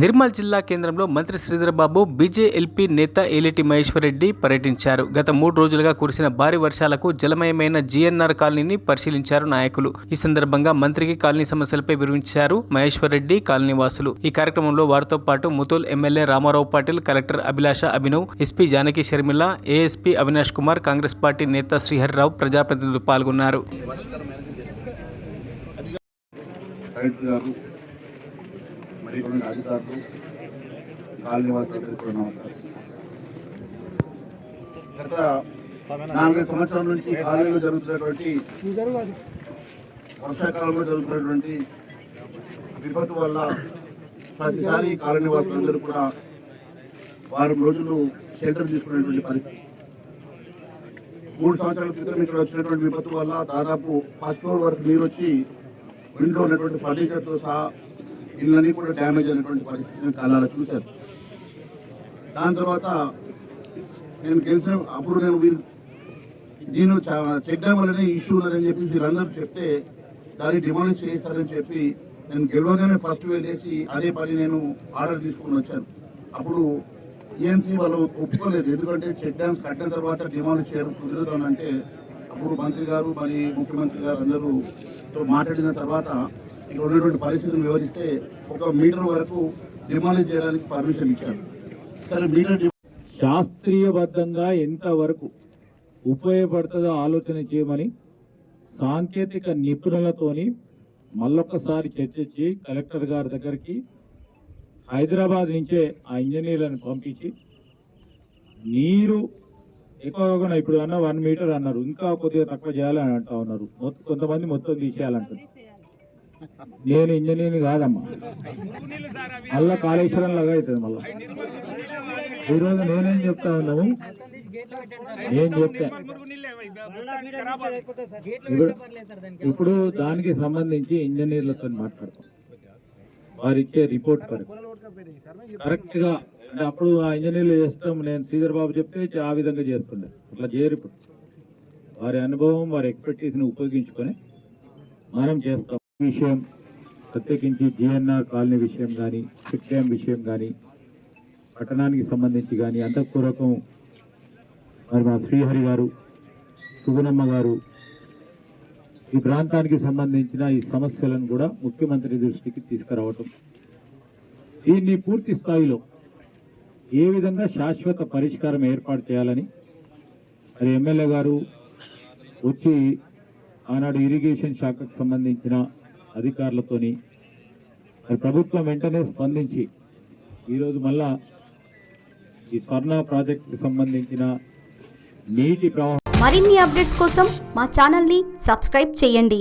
నిర్మల్ జిల్లా కేంద్రంలో మంత్రి శ్రీధర్బాబు బీజేఎల్పీ నేత ఏలేటి మహేశ్వర్ రెడ్డి పర్యటించారు. గత 3 రోజులుగా కురిసిన భారీ వర్షాలకు జలమయమైన జీఎన్ఆర్ కాలనీని పరిశీలించారు నాయకులు. ఈ సందర్భంగా మంత్రికి కాలనీ సమస్యలపై వివరించారు మహేశ్వర్ రెడ్డి కాలనీ వాసులు. ఈ కార్యక్రమంలో వారితో పాటు Mudhole MLA Ramarao Patil, collector Abhilasha Abhinav, SP Janaki Sharmila, ASP Avinash Kumar, Congress party నేత శ్రీహరిరావు, ప్రజాప్రతినిధులు పాల్గొన్నారు. అధికారులు కాలనీ వాసులందరికీ కూడా నమస్కారం. గత 4 సంవత్సరాల నుంచి కాలనీలో జరుగుతున్నటువంటి వర్షాకాలంలో జరుగుతున్నటువంటి విపత్తు వల్ల ప్రతిసారి కాలనీ వాసులందరూ కూడా వారం రోజులు షెల్టర్ తీసుకునేటువంటి పరిస్థితి. 3 సంవత్సరాల క్రితం ఇక్కడ వచ్చినటువంటి విపత్తు వల్ల దాదాపు ఫస్ట్ ఫ్లోర్ వరకు నీరు వచ్చి ఇంట్లో ఉన్నటువంటి ఫర్నిచర్తో సహా ఇళ్ళన్నీ కూడా డ్యామేజ్ అయినటువంటి పరిస్థితిని కళ్ళారా చూశారు. దాని తర్వాత నేను గెలిచిన అప్పుడు నేను దీన్ని చెక్ డ్యామ్ వల్లనే ఇష్యూ ఉన్నదని చెప్పి వీళ్ళందరూ చెప్తే దాన్ని డిమాలిష్ చేస్తారని చెప్పి నేను గెలవగానే ఫస్ట్ వెళ్ళేసి అదే పని నేను ఆర్డర్ తీసుకుని వచ్చాను. అప్పుడు ఈఎన్సీ వాళ్ళు ఒప్పుకోలేదు. ఎందుకంటే చెక్ డ్యామ్స్ కట్టిన తర్వాత డిమాలిష్ చేయడం కుదరదు అని అంటే అప్పుడు మంత్రి గారు మరి ముఖ్యమంత్రి గారు అందరూతో మాట్లాడిన తర్వాత ఇక్కడ ఉన్నటువంటి పరిస్థితులను వివరిస్తే 1 మీటర్ వరకు డిమాలిష్ చేయడానికి పర్మిషన్ ఇచ్చారు. సరే, మీటర్ శాస్త్రీయబద్ధంగా ఎంతవరకు ఉపయోగపడుతుందో ఆలోచన చేయమని సాంకేతిక నిపుణులతోని మళ్ళొక్కసారి చర్చించి కలెక్టర్ గారి దగ్గరికి హైదరాబాద్ నుంచే ఆ ఇంజనీర్లను పంపించి నీరు ఎక్కువగా ఇప్పుడు అన్న 1 మీటర్ అన్నారు, ఇంకా కొద్దిగా తక్కువ చేయాలని అంటా ఉన్నారు. కొంతమంది మొత్తం తీసేయాలంటారు. నేను ఇంజనీర్ని కాదమ్మా, మళ్ళా కాళేశ్వరం లాగా అవుతుంది. మళ్ళా ఈరోజు నేనేం చెప్తా ఉన్నాము, నేను చెప్తా ఇప్పుడు దానికి సంబంధించి ఇంజనీర్లతో మాట్లాడతాం. వారు ఇచ్చే రిపోర్ట్ కరెక్ట్ గా అంటే అప్పుడు ఆ ఇంజనీర్లు చేస్తాం. నేను శ్రీధర్బాబు చెప్తే ఆ విధంగా చేస్తుండే, అట్లా చేయరు. ఇప్పుడు వారి అనుభవం, వారి ఎక్స్పర్టీస్ని ఉపయోగించుకొని మనం చేస్తాం. విషయం ప్రత్యేకించి జీఎన్ఆర్ కాలనీ విషయం కానీ, చెక్ డ్యామ్ విషయం కానీ, పట్టణానికి సంబంధించి కానీ అంతఃపూర్వకం మరి మా శ్రీహరి గారు, సుగుణమ్మ గారు ఈ ప్రాంతానికి సంబంధించిన ఈ సమస్యలను కూడా ముఖ్యమంత్రి దృష్టికి తీసుకురావటం, దీన్ని పూర్తి స్థాయిలో ఏ విధంగా శాశ్వత పరిష్కారం ఏర్పాటు చేయాలని మరి ఎమ్మెల్యే గారు వచ్చి ఆనాడు ఇరిగేషన్ శాఖకు సంబంధించిన అధికారులతోని మరి ప్రభుత్వం వెంటనే స్పందించి ఈరోజు మళ్ళా ఈ స్వర్ణ ప్రాజెక్టుకు సంబంధించిన నీటి ప్రవాహం. మరిన్ని అప్డేట్స్ కోసం మా ఛానల్ని సబ్స్క్రైబ్ చేయండి.